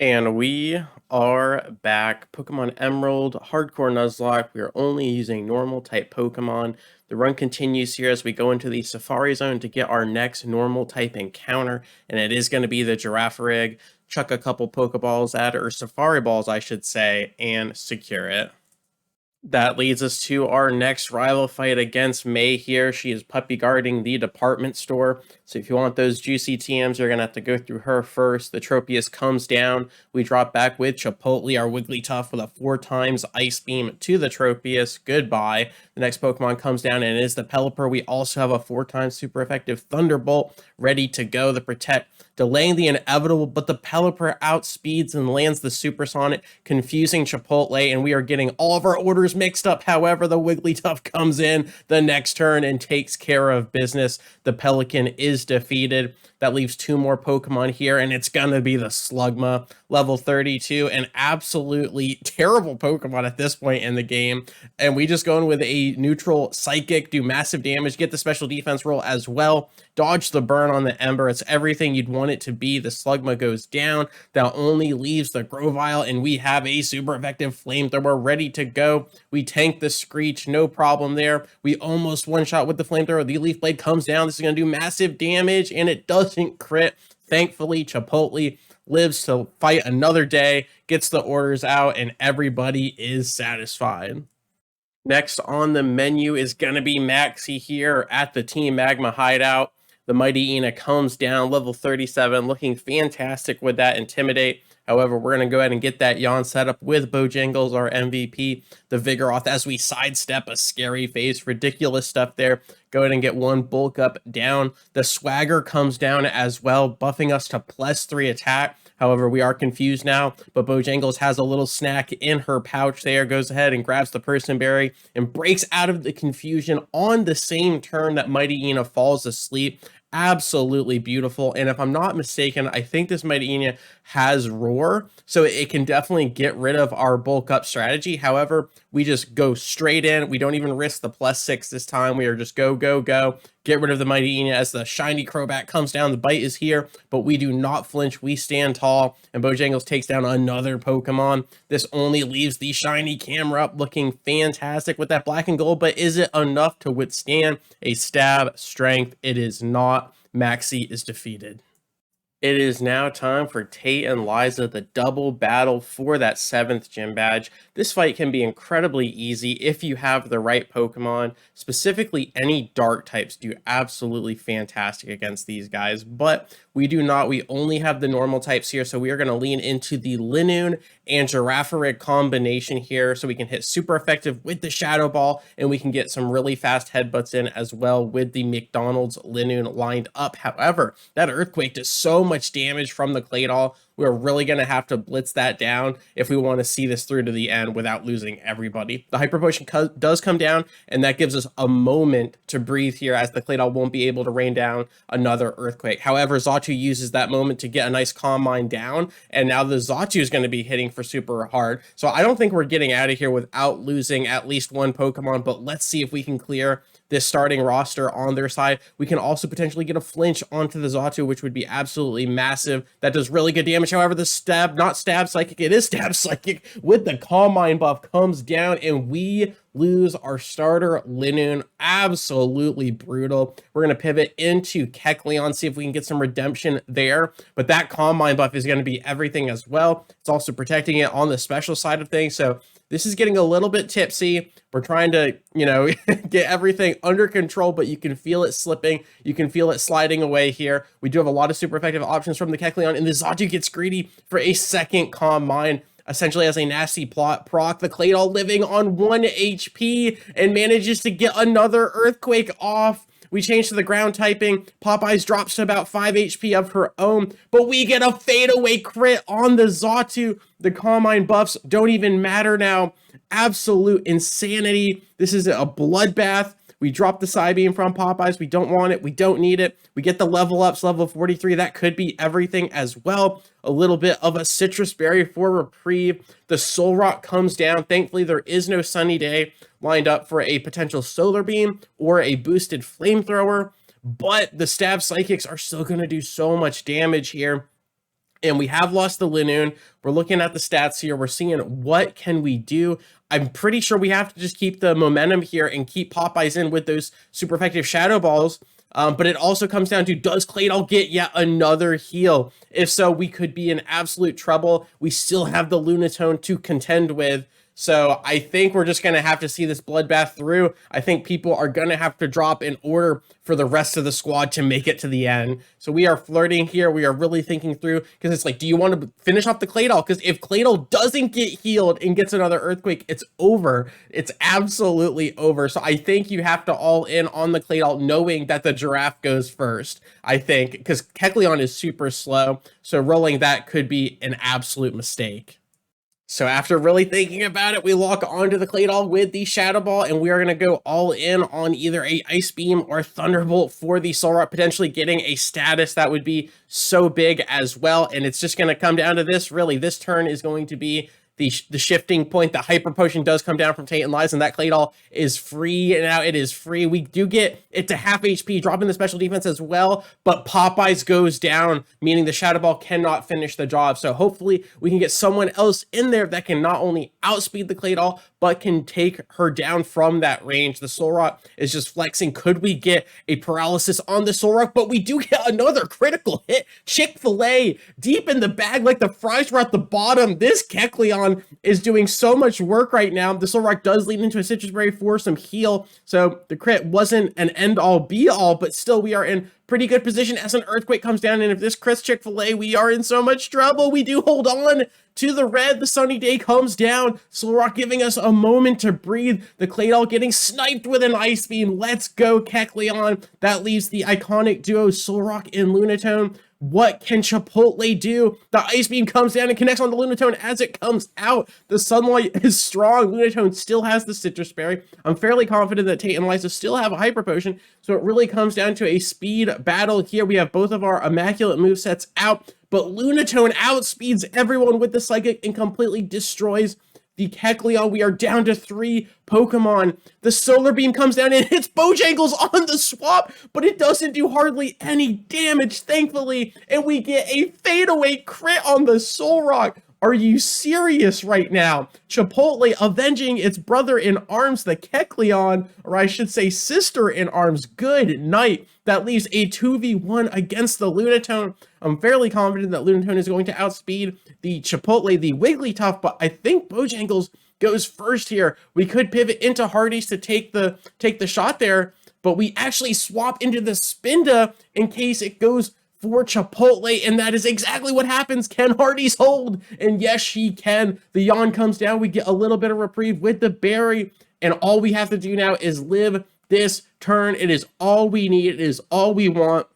And we are back. Pokemon Emerald, Hardcore Nuzlocke. We are only using normal type Pokemon. The run continues here as we go into the Safari Zone to get our next normal type encounter, and it is going to be the Girafarig. Chuck a couple Pokeballs at it, or Safari Balls, I should say, and secure it. That leads us to our next rival fight against May here. She is puppy guarding the department store. So if you want those juicy TMs, you're going to have to go through her first. The Tropius comes down. We drop back with Chipotle, our Wigglytuff, with a 4x Ice Beam to the Tropius. Goodbye. The next Pokemon comes down and it is the Pelipper. We also have a 4x super effective Thunderbolt ready to go. The Protect delaying the inevitable, but the Pelipper outspeeds and lands the Supersonic, confusing Chipotle, and we are getting all of our orders mixed up. However, the Wigglytuff comes in the next turn and takes care of business. The Pelican is defeated. That leaves two more Pokemon here, and it's gonna be the Slugma, level 32, an absolutely terrible Pokemon at this point in the game. And we just go in with a neutral Psychic, do massive damage, get the special defense roll as well, dodge the burn on the Ember. It's everything you'd want it to be. The Slugma goes down. That only leaves the Grovyle, and we have a super effective Flamethrower ready to go. We tank the Screech, no problem there. We almost one-shot with the Flamethrower. The Leaf Blade comes down. This is going to do massive damage, and it doesn't crit. Thankfully, Chipotle lives to fight another day, gets the orders out, and everybody is satisfied. Next on the menu is going to be Maxie here at the Team Magma hideout. The Mighty Ina comes down, level 37, looking fantastic with that Intimidate. However, we're going to go ahead and get that yawn set up with Bojangles, our MVP, the Vigoroth, as we sidestep a scary face. Ridiculous stuff there. Go ahead and get one bulk up down. The Swagger comes down as well, buffing us to +3 attack. However, we are confused now, but Bojangles has a little snack in her pouch there, goes ahead and grabs the Person Berry and breaks out of the confusion on the same turn that Mighty Ina falls asleep. Absolutely beautiful. And if I'm not mistaken, I think this Mighty Ina has Roar, so it can definitely get rid of our bulk up strategy. However, we just go straight in. We don't even risk the +6 this time. We are just go, go, go. Get rid of the Mighty Ina as the shiny Crobat comes down. The bite is here, but we do not flinch. We stand tall, and Bojangles takes down another Pokemon. This only leaves the shiny camera up looking fantastic with that black and gold, but is it enough to withstand a stab strength? It is not. Maxie is defeated. It is now time for Tate and Liza, the double battle for that 7th gym badge. This fight can be incredibly easy if you have the right Pokemon. Specifically, any dark types do absolutely fantastic against these guys, but we do not. We only have the normal types here, so we are going to lean into the Linoone and Girafarig combination here so we can hit super effective with the Shadow Ball, and we can get some really fast headbutts in as well with the McDonald's Linoone lined up. However, that Earthquake does so much damage from the Claydol. We're really going to have to blitz that down if we want to see this through to the end without losing everybody. The Hyper Potion does come down, and that gives us a moment to breathe here as the Claydol won't be able to rain down another Earthquake. However, Xatu uses that moment to get a nice Calm Mind down, and now the Xatu is going to be hitting for super hard. So I don't think we're getting out of here without losing at least one Pokemon, but let's see if we can clear this starting roster on their side. We can also potentially get a flinch onto the Xatu, which would be absolutely massive. That does really good damage. However, the not stab psychic, it is stab psychic with the Calm Mind buff comes down, and we lose our starter Linoone. Absolutely brutal. We're going to pivot into Kecleon, see if we can get some redemption there, but that Calm Mind buff is going to be everything as well. It's also protecting it on the special side of things, so this is getting a little bit tipsy. We're trying to, get everything under control, but you can feel it slipping. You can feel it sliding away here. We do have a lot of super effective options from the Kecleon, and the Xatu gets greedy for a second Calm Mind, essentially as a nasty proc. The Claydol living on 1 HP and manages to get another Earthquake off. We change to the ground typing. Popeyes drops to about 5 HP of her own, but we get a fadeaway crit on the Xatu. The Calm Mind buffs don't even matter now. Absolute insanity. This is a bloodbath. We drop the Psybeam from Popeyes. We don't want it. We don't need it. We get the level ups, level 43. That could be everything as well. A little bit of a Citrus Berry for reprieve. The Soul Rock comes down. Thankfully, there is no Sunny Day lined up for a potential Solar Beam or a boosted Flamethrower, but the Stab Psychics are still going to do so much damage here. and we have lost the Linoon. We're looking at the stats here. We're seeing what can we do. I'm pretty sure we have to just keep the momentum here and keep Popeyes in with those super effective Shadow Balls. But it also comes down to, does Claydol get yet another heal? If so, we could be in absolute trouble. We still have the Lunatone to contend with. So I think we're just going to have to see this bloodbath through. I think people are going to have to drop in order for the rest of the squad to make it to the end. So we are flirting here. We are really thinking through, because it's like, do you want to finish off the Claydol? Because if Claydol doesn't get healed and gets another Earthquake, it's over. It's absolutely over. So I think you have to all in on the Claydol, knowing that the Giraffe goes first, I think, because Kecleon is super slow. So rolling that could be an absolute mistake. So after really thinking about it, we lock onto the Claydol with the Shadow Ball, and we are going to go all in on either a Ice Beam or Thunderbolt for the Solrock, potentially getting a status that would be so big as well. And it's just going to come down to this, really. This turn is going to be the shifting point. The Hyper Potion does come down from Tate and Lies, and that Claydol is free. And now it is free. We do get it to half HP, dropping the special defense as well, but Popeyes goes down, meaning the Shadow Ball cannot finish the job. So hopefully we can get someone else in there that can not only outspeed the Claydol, but can take her down from that range. The Solrock is just flexing. Could we get a paralysis on the Solrock? But we do get another critical hit. Chick-fil-A deep in the bag, like the fries were at the bottom. This Kecleon is doing so much work right now. The Solrock does lead into a Citrus Berry for some heal. So the crit wasn't an end-all be-all, but still we are in pretty good position as an Earthquake comes down. And if this crits Chick-fil-A, we are in so much trouble. We do hold on to the red. The Sunny Day comes down. Solrock giving us a moment to breathe. The Claydol getting sniped with an Ice Beam. Let's go, Kecleon. That leaves the iconic duo Solrock and Lunatone. What can Chipotle do? The Ice Beam comes down and connects on the Lunatone as it comes out. The Sunlight is strong. Lunatone still has the Citrus Berry. I'm fairly confident that Tate and Liza still have a Hyper Potion, so it really comes down to a speed battle here. We have both of our immaculate movesets out, but Lunatone outspeeds everyone with the Psychic and completely destroys the Kecleon. We are down to 3 Pokemon. The Solar Beam comes down and hits Bojangles on the swap, but it doesn't do hardly any damage, thankfully, and we get a fadeaway crit on the Solrock. Are you serious right now? Chipotle avenging its brother in arms, the Kecleon, or I should say sister in arms. Good night. That leaves a 2v1 against the Lunatone. I'm fairly confident that Lunatone is going to outspeed the Chipotle, the Wigglytuff, but I think Bojangles goes first here. We could pivot into Hardee's to take the shot there, but we actually swap into the Spinda in case it goes for Chipotle, and that is exactly what happens. Can Hardee's hold? And yes, she can. The Yawn comes down. We get a little bit of reprieve with the berry, and all we have to do now is live this turn. It is all we need. It is all we want.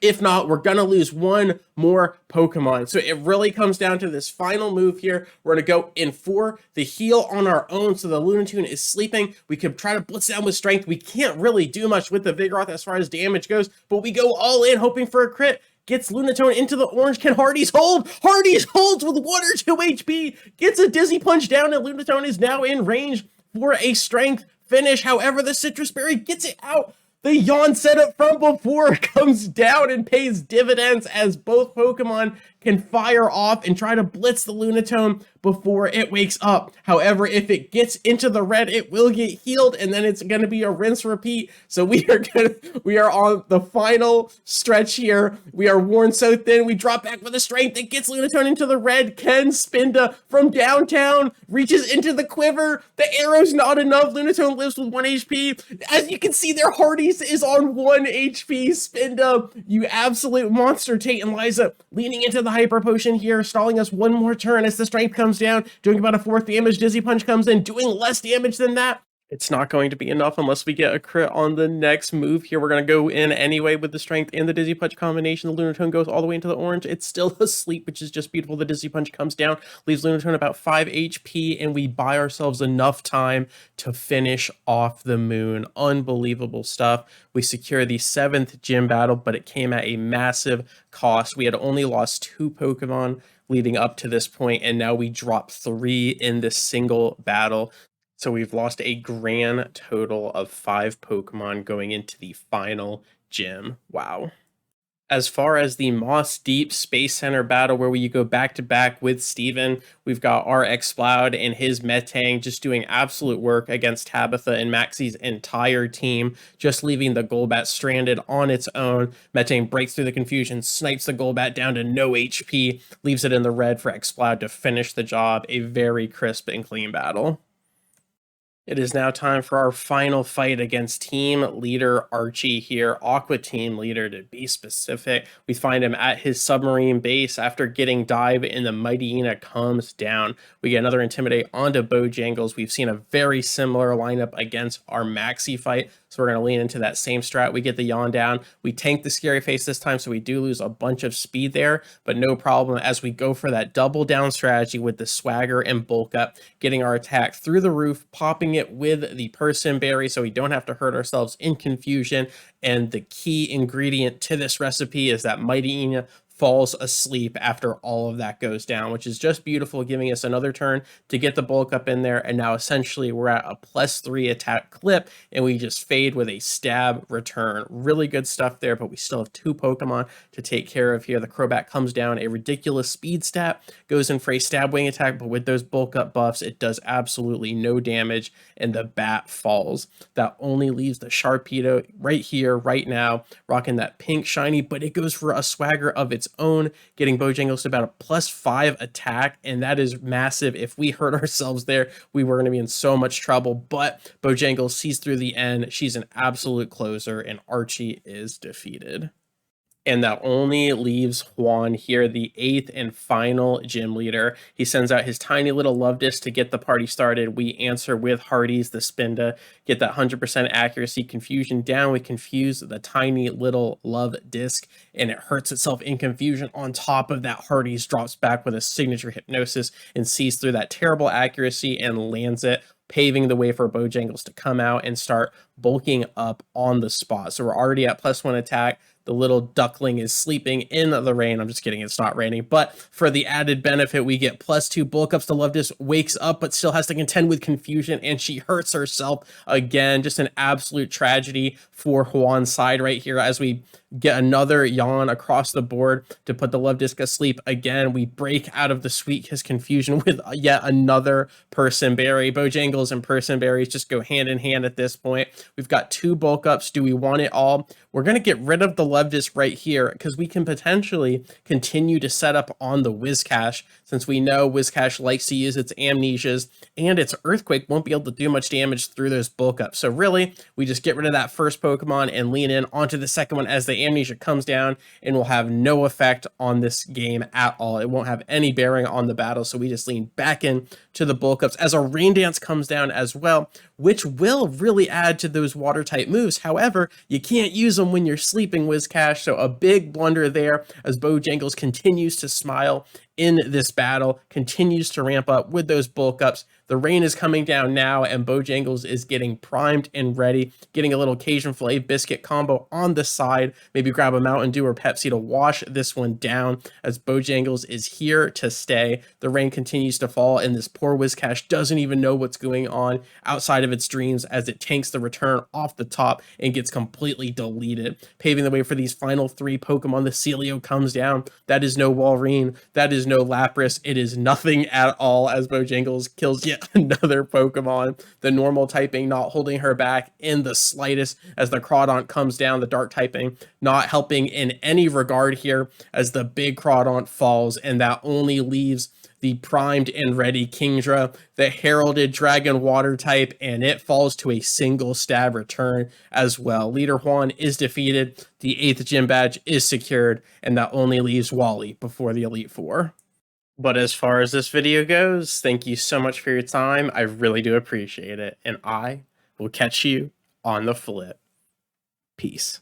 If not, we're going to lose one more Pokemon. So it really comes down to this final move here. We're going to go in for the heal on our own. So the Lunatone is sleeping. We could try to blitz down with strength. We can't really do much with the Vigoroth as far as damage goes, but we go all in hoping for a crit. Gets Lunatone into the orange. Can Hardee's hold? Hardee's holds with 1 or 2 HP. Gets a Dizzy Punch down, and Lunatone is now in range for a strength finish. However, the Citrus Berry gets it out. The Yawn setup from before comes down and pays dividends as both Pokemon can fire off and try to blitz the Lunatone before it wakes up. However, if it gets into the red, it will get healed, and then it's going to be a rinse repeat. So we are on the final stretch here. We are worn so thin. We drop back with a strength. It gets Lunatone into the red. Ken Spinda from downtown reaches into the quiver. The arrow's not enough. Lunatone lives with 1 HP. As you can see there, Hardee's is on 1 HP. Spinda, you absolute monster. Tate and Liza leaning into the Hyper Potion here, stalling us 1 more turn as the strength comes down, doing about a 4th damage. Dizzy Punch comes in, doing less damage than that. It's not going to be enough unless we get a crit on the next move here. We're going to go in anyway with the strength and the Dizzy Punch combination. The Lunatone goes all the way into the orange. It's still asleep, which is just beautiful. The Dizzy Punch comes down, leaves Lunatone about 5 HP, and we buy ourselves enough time to finish off the moon. Unbelievable stuff. We secure the 7th gym battle, but it came at a massive cost. We had only lost 2 Pokemon leading up to this point, and now we drop 3 in this single battle. So we've lost a grand total of 5 Pokemon going into the final gym. Wow. As far as the Moss Deep Space Center battle, where you go back to back with Steven, we've got our Exploud and his Metang just doing absolute work against Tabitha and Maxie's entire team, just leaving the Golbat stranded on its own. Metang breaks through the confusion, snipes the Golbat down to no HP, leaves it in the red for Exploud to finish the job. A very crisp and clean battle. It is now time for our final fight against team leader Archie here, Aqua team leader to be specific. We find him at his submarine base after getting dive and the Mightyena comes down. We get another Intimidate onto Bojangles. We've seen a very similar lineup against our Maxi fight, so we're going to lean into that same strat. We get the yawn down. We tank the Scary Face this time, so we do lose a bunch of speed there, but no problem as we go for that double down strategy with the Swagger and Bulk Up, getting our attack through the roof, popping it with the Person Berry so we don't have to hurt ourselves in confusion. And the key ingredient to this recipe is that Mightyena falls asleep after all of that goes down, which is just beautiful, giving us another turn to get the bulk up in there. And now essentially we're at a +3 attack clip and we just fade with a stab return. Really good stuff there, but we still have 2 Pokemon to take care of here. The Crobat comes down, a ridiculous speed stat, goes in for a stab wing attack, but with those bulk up buffs, it does absolutely no damage and the bat falls. That only leaves the Sharpedo right here, right now, rocking that pink shiny, but it goes for a Swagger of its own, getting Bojangles to about a +5 attack, and that is massive. If we hurt ourselves there, we were going to be in so much trouble, but Bojangles sees through the end. She's an absolute closer, and Archie is defeated. And that only leaves Juan here, the 8th and final gym leader. He sends out his tiny little love disc to get the party started. We answer with Hardy's the Spinda, get that 100% accuracy confusion down. We confuse the tiny little love disc, and it hurts itself in confusion. On top of that, Hardy's drops back with a signature hypnosis and sees through that terrible accuracy and lands it, paving the way for Bojangles to come out and start bulking up on the spot. So we're already at +1 attack. The little duckling is sleeping in the rain. I'm just kidding, it's not raining. But for the added benefit, we get +2 bulk ups. The Love Disc wakes up, but still has to contend with confusion, and she hurts herself again. Just an absolute tragedy for Juan's side right here as we get another yawn across the board to put the Love Disc asleep again. We break out of the Sweet Kiss confusion with yet another Person Berry. Bojangles and Person Berries just go hand in hand at this point. We've got 2 bulk ups. Do we want it all? We're going to get rid of the Love Disc right here because we can potentially continue to set up on the Whiscash, since we know Whiscash likes to use its Amnesias, and its Earthquake won't be able to do much damage through those bulk ups. So really, we just get rid of that first Pokemon and lean in onto the second one as the Amnesia comes down, and will have no effect on this game at all. It won't have any bearing on the battle, so we just lean back in to the bulk ups as our Rain Dance comes down as well, which will really add to those water type moves. However, you can't use them when you're sleeping, Whiscash, so a big blunder there as Bojangles continues to smile in this battle, continues to ramp up with those bulk ups. The rain is coming down now, and Bojangles is getting primed and ready, getting a little Cajun Filet Biscuit combo on the side. Maybe grab a Mountain Dew or Pepsi to wash this one down, as Bojangles is here to stay. The rain continues to fall, and this poor Whiscash doesn't even know what's going on outside of its dreams as it tanks the return off the top and gets completely deleted, paving the way for these final 3 Pokemon. The Celio comes down. That is no Walrein. That is no Lapras. It is nothing at all as Bojangles kills yet another Pokemon. The normal typing not holding her back in the slightest as the Crawdaunt comes down. The dark typing not helping in any regard here as the big Crawdaunt falls, and that only leaves the primed and ready Kingdra, the heralded Dragon Water type, and it falls to a single stab return as well. Leader Juan is defeated, the 8th gym badge is secured, and that only leaves Wally before the Elite Four. But as far as this video goes, thank you so much for your time. I really do appreciate it, and I will catch you on the flip. Peace.